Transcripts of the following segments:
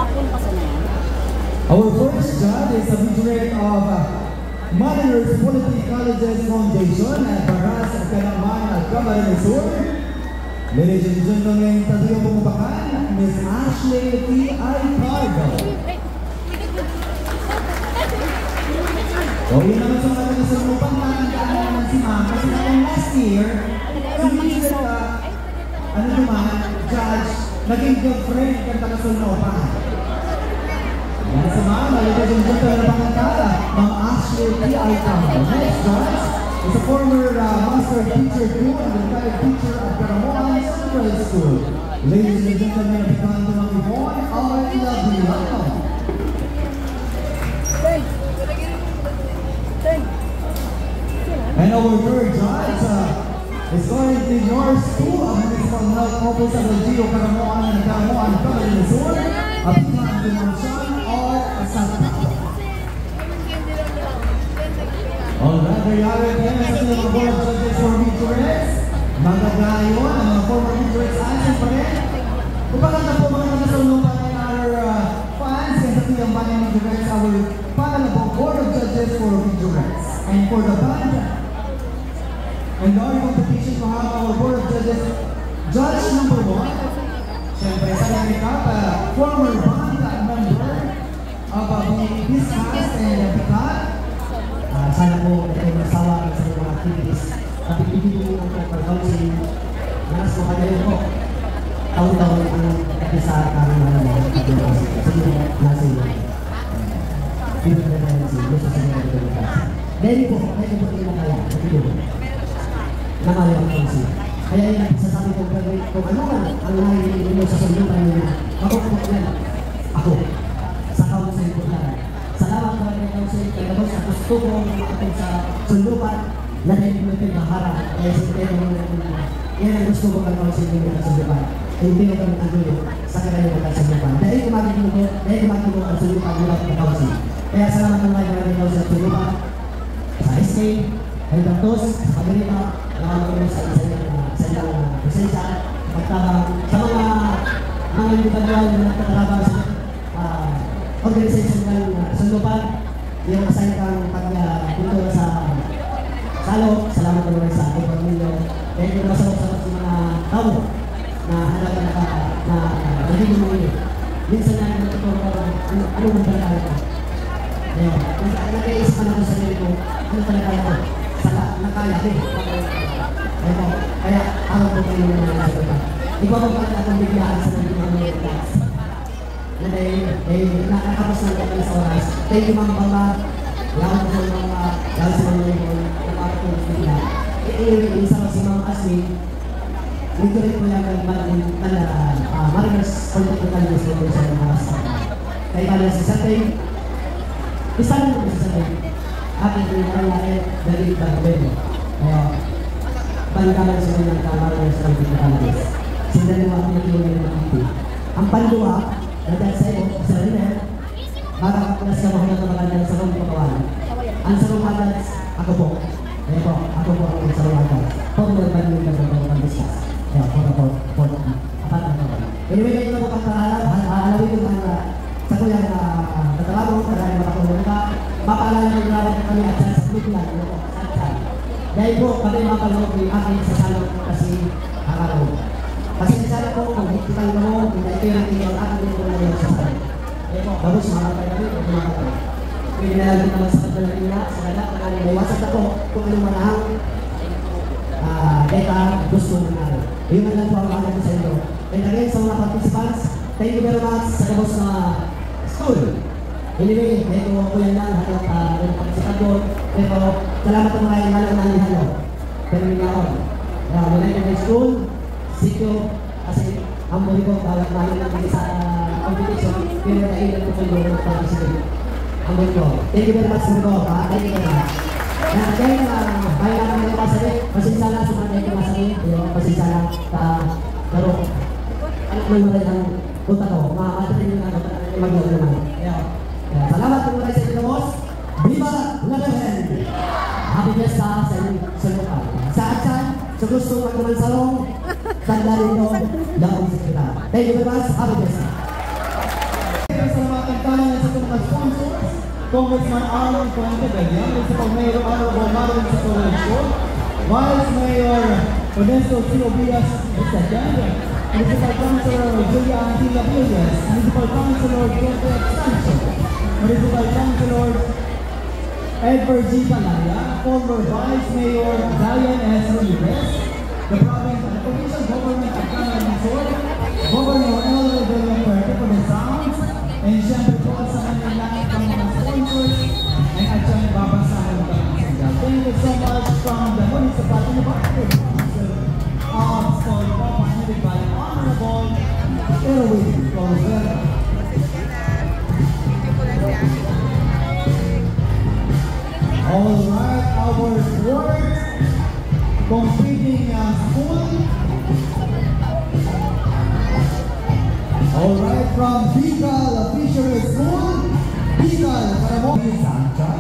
Our first judge is a veteran of Mariners Political Colleges Foundation at Baras Kanaman at Camarines Sur. Ladies and gentlemen, tatayong pumupakan, Ms. Ashley T.I. Cargo. So, yun naman sa mga nagkasalupang nakandaan naman si Ma'am. Kasi naman last year, si ano naman, judge, naging girlfriend kang taga-Sulnopa. Yan sa Ma'am, ladies and gentlemen, na pangangkala, Ma'am Ashley T.I. Cargo. Next judge is a former master teacher too and retired teacher at Caramoan Central School. Ladies and gentlemen, become to Ma'am Yvonne Arellano. And our third judge is going to yours too, a municipal health officer of Gio Caramoan and Caramoan Camarines Sur, a become to Ma'am Sean or Asata. Alright, there you have it. Yan sa mga board of judges for Vigorets. Magagayon, ang mga former Vigorets answers pa rin. Kupaganda po mga nagkasalungan ng our fans and sa tiyang bayan ng Vigorets, our panel of board of judges for Vigorets. And for the band, and our competition to have our board of judges, judge number 1. Siyempre, sa Yamikap, former band member of the Discast and Picat. Sana po ito masawa sa mga activities at ibigin mo ang pag-counseling nanas mo kayo po taon-taon ang isa kami na mga activities sa iyo nasa iyo hindi na tayo sa iyo sa mga activities dahil po kayo po rin nakaya sa iyo namali ang counseling kaya yung nagsasabi ko kung ano man ang nangyayin mo sa sundutan niya ako po yan ako sa counseling po lang. Salamat po kay Council Kalabos sa gusto ko makatong sa sundukan na dahil mo ito maharap kaya siyempre mo yan ang gusto ko kay Council ng sundukan hindi ko kami andulo sa kanyang mga sundukan dahil kumagin mo ang sundukan mula kay Council kaya salamat ng mga Council sa sundukan sa SK, kay Dantos, sa Pagalipa salamat ko sa isang presensya pagtabang sa mga individual na nagtatrabaho sa organisation ng sundupan, yung assign kang pagpunto sa salo, salamat naman sa ating pamilya. Dahil yung masalok-salok sa mga tao na halaga na nagiging mo yun. Minsan na natuturo ko ano man talaga ko. Nag-iisip na ako sa sarili ko, ano talaga ko, nakaya ko. Kaya ako po kayo naman sa sundupan. Ikaw po pala akong biglaan sa naging mga na dahil nakakapos na kami sa oras. Thank you Ma'am Bala. Salamat po mga dahil sa mga ngayon nakakapos nila. Isa ko si Ma'am Asmin. Dito rin po yung Mariners Political Colleges sa mga basta. Kaya pala si Satay. Isa rin po si Satay. Aking pinakalain David Barbero. Balikan sa mga Mariners Political Colleges. Sila rin mga pinakilagay ng mga ang panduwa dahil sa iyo, sa rin makakakulas ka mga magandang sa mga pagkawan. Ang sarong agad, ako po. Kaya po, ako po ang sarong agad. Pag-ulan ba nyo yung pag-discuss? Kaya po. Apat na po. Anyway, kayo na po alawin yung mga sa kuya na tatalabong, karami makakulong ka. Mapaalala ng lawat na kami at sa Buklan. Dahil po, kami mapalawag yung aking sasalong kasi akaraw. Kasi sana po, kung kita mo, hindi ito yung tingin ang aking ko na yung sasabi. Bagus, makakay kami, o kumakatay. Kaya nalang naman sa kadalang ina, sa kadalang na iwasan ako kung anong manahang data gusto mo na. Yung lang po ang mahal ko sa inyo. And again, sa mga participants, thank you very much sa kabos na school. Anyway, ito ko yan lang, halang participant doon. Pero salamat ang mga imalang namin halo. Pero yun ako. Mula yung school, sityo, kasi ang muli ko, bawat namin lang sa competition, pero nailan ko kung doon para sa ang muli ko. Thank you very much muli ko, thank you very much. And again, bayan namin ng pasari, pasensya lang sa mga ito masari, pasensya lang sa laro. Ano naman rin ang punta ko, makakatarin yung mag-laro naman. Salamat po muna sa inyo, boss. Viva Laberhen! Happy Fiesta sa lokal. Sa atsan, sa gusto magkamansalong, tanda rin ito, lakong sa kita. Thank you very much. Happy Fiesta! Siyempre, salamatan tayo sa mga sponsors. Congressman Arnold Fuente Bella, Municipal Mayor Honorable Marilyn Sotomayor, Vice Mayor Ernesto Ciobias II, Municipal Councilor Julia Antilla Villas, Municipal Councilor Jorge Sancho, Municipal Councilor Edward G. Palaya, former Vice Mayor Diane S. Rodriguez, the province and provincial government of Canada Sur, Governor Elmer Dela Fuerte for the sounds, and siyempre po sa kanilang mga sponsors, ay at siyang babasahin ka. Thank you so much from the Municipal Council of Solva, headed by Honorable Erwin Colvera. Alright, our fourth competing school. Alright, from Bicol Fisheries School, Bicol Paramount Sancha,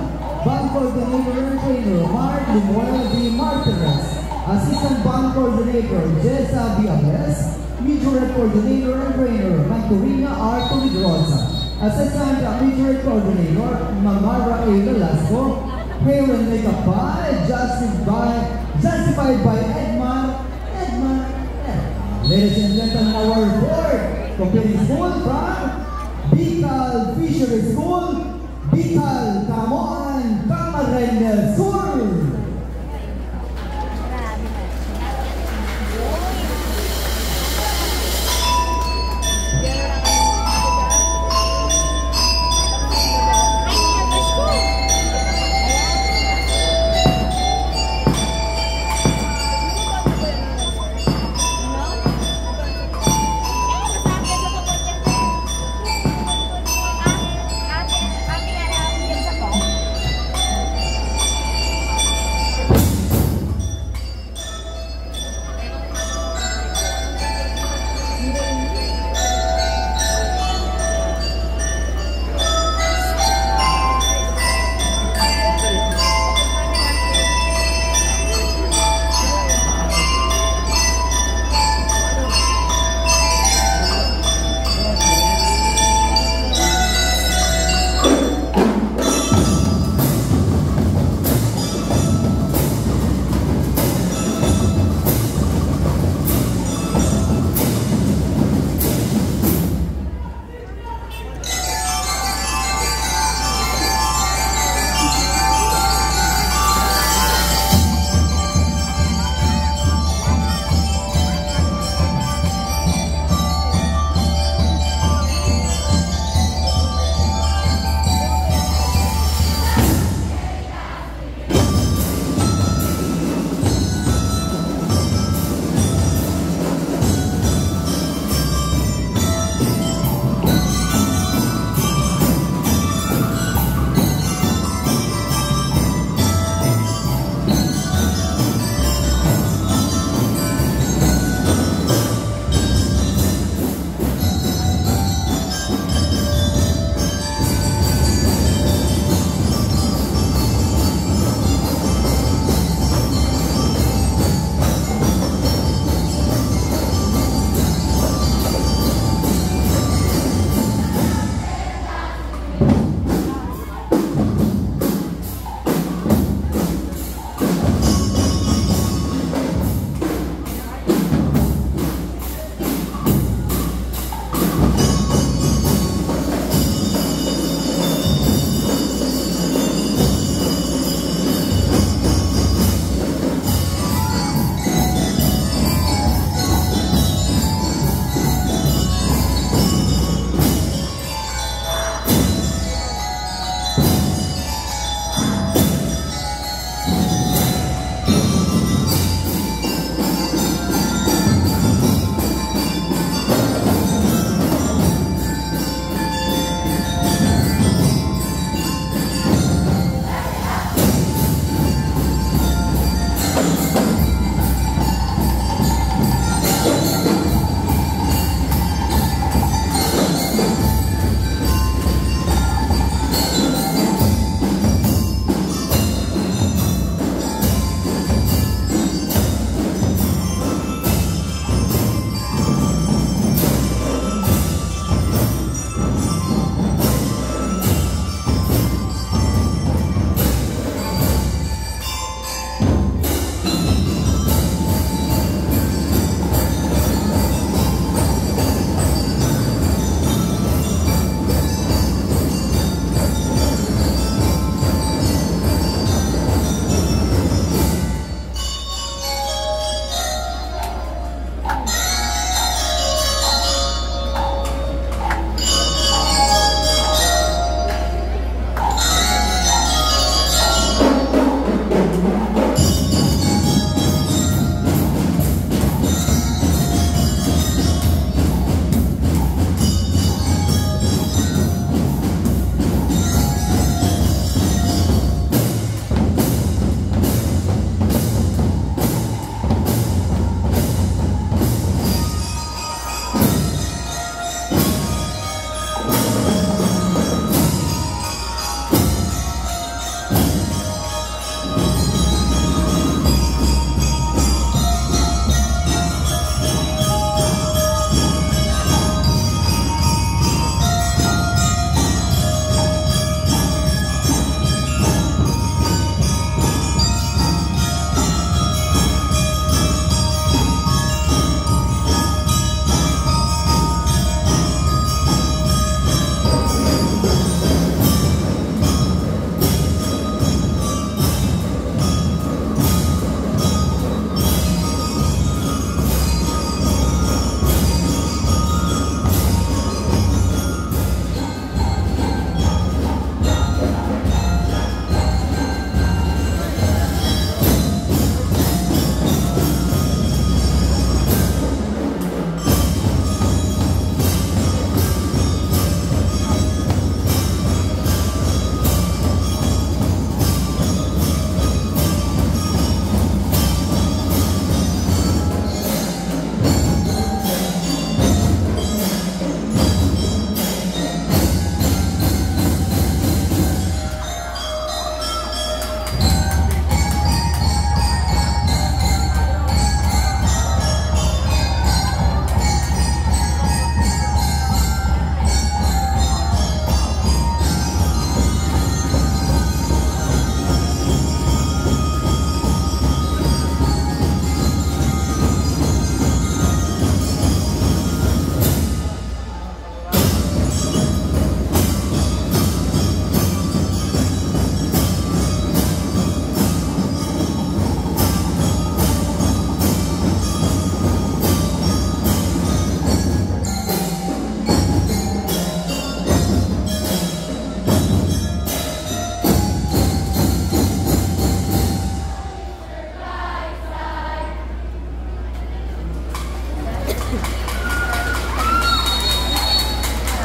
Band Coordinator and Trainer Mark Limoel V. Martinez, Assistant Band Coordinator Jessa Viales, Major Coordinator and Trainer Manturina R. Tulidrosa, Assistant Major Coordinator Mamara A. Velasco, Hail and Make Up by justified by Edmar. Ladies and gentlemen, our board competing school from Bicol Fisheries School, Bicol, Camoan, Camarines del Sur.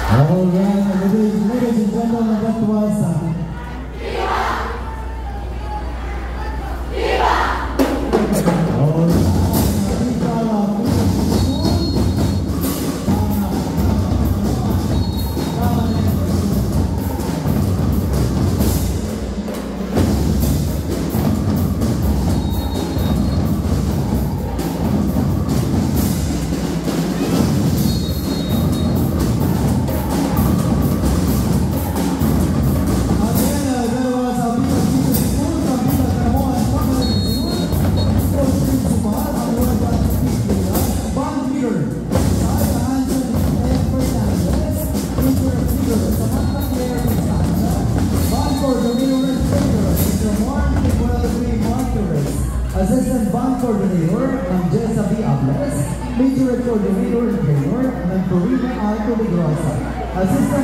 Alright, ladies and gentlemen, that was Assistant Band Coordinator ng Jessa B. Ables, Major Coordinator and Trainer ng Corina R. Coligrosa. Assistant